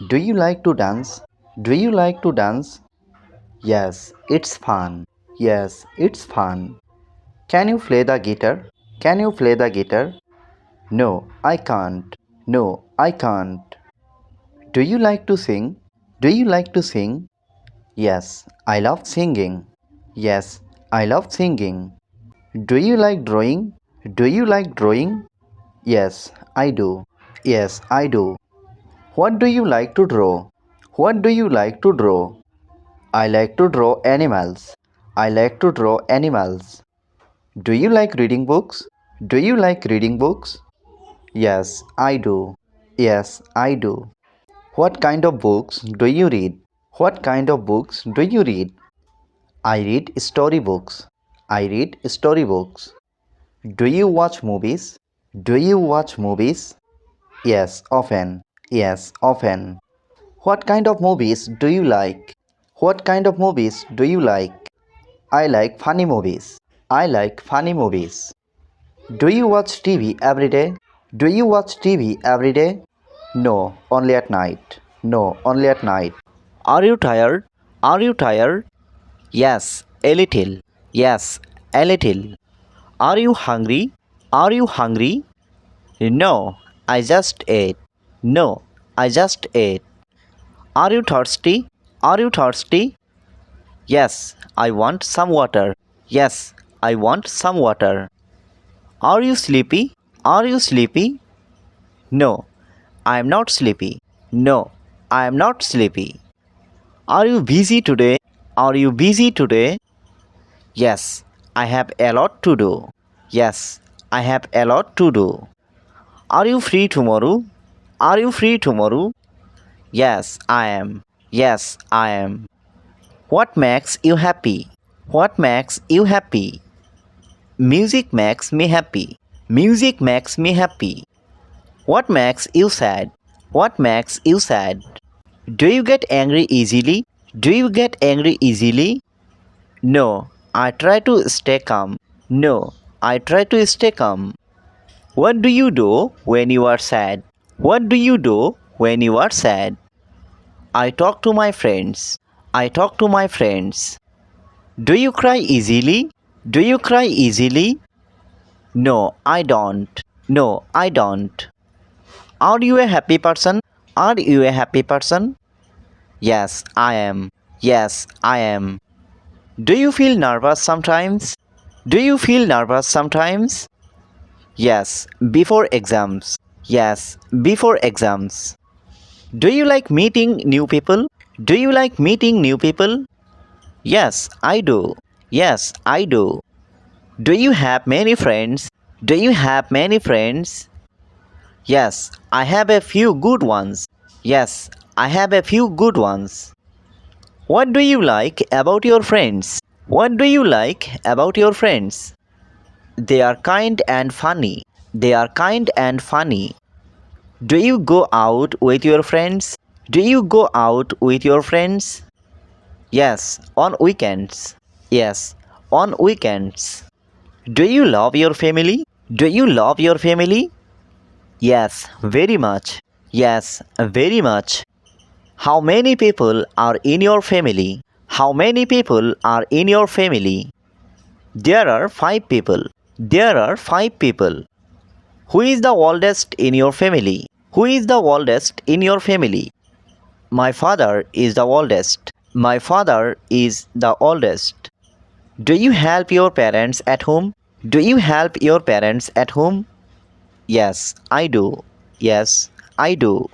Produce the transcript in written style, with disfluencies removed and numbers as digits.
Do you like to dance? Do you like to dance? Yes, it's fun. Yes, it's fun. Can you play the guitar? Can you play the guitar? No, I can't. No, I can't. Do you like to sing? Do you like to sing? Yes, I love singing. Yes, I love singing. Do you like drawing? Do you like drawing? Yes, I do. Yes, I do. What do you like to draw? What do you like to draw? I like to draw animals. I like to draw animals. Do you like reading books? Do you like reading books? Yes, I do. Yes, I do. What kind of books do you read? What kind of books do you read? I read storybooks. I read storybooks. Do you watch movies? Do you watch movies? Yes, often. Yes, often. What kind of movies do you like? What kind of movies do you like? I like funny movies. I like funny movies. Do you watch TV every day? Do you watch TV every day? No, only at night. No, only at night. Are you tired? Are you tired? Yes, a little. Yes, a little. Are you hungry? Are you hungry? No, I just ate. No, I just ate. Are you thirsty? Are you thirsty? Yes, I want some water. Yes, I want some water. Are you sleepy? Are you sleepy? No, I am not sleepy. No, I am not sleepy. Are you busy today? Are you busy today? Yes, I have a lot to do. Yes, I have a lot to do. Are you free tomorrow? Are you free tomorrow? Yes, I am. Yes, I am. What makes you happy? What makes you happy? Music makes me happy. Music makes me happy. What makes you sad? What makes you sad? Do you get angry easily? Do you get angry easily? No, I try to stay calm. No, I try to stay calm. What do you do when you are sad? What do you do when you are sad? I talk to my friends. I talk to my friends. Do you cry easily? Do you cry easily? No, I don't. No, I don't. Are you a happy person? Are you a happy person? Yes, I am. Yes, I am. Do you feel nervous sometimes? Do you feel nervous sometimes? Yes, before exams. Yes, before exams. Do you like meeting new people? Do you like meeting new people? Yes, I do. Yes, I do. Do you have many friends? Do you have many friends? Yes, I have a few good ones. Yes, I have a few good ones. What do you like about your friends? What do you like about your friends? They are kind and funny. They are kind and funny. Do you go out with your friends? Do you go out with your friends? Yes, on weekends. Yes, on weekends. Do you love your family? Do you love your family? Yes, very much. Yes, very much. How many people are in your family? How many people are in your family? There are five people. There are five people. Who is the oldest in your family? Who is the oldest in your family? My father is the oldest. My father is the oldest. Do you help your parents at home? Do you help your parents at home? Yes, I do. Yes, I do.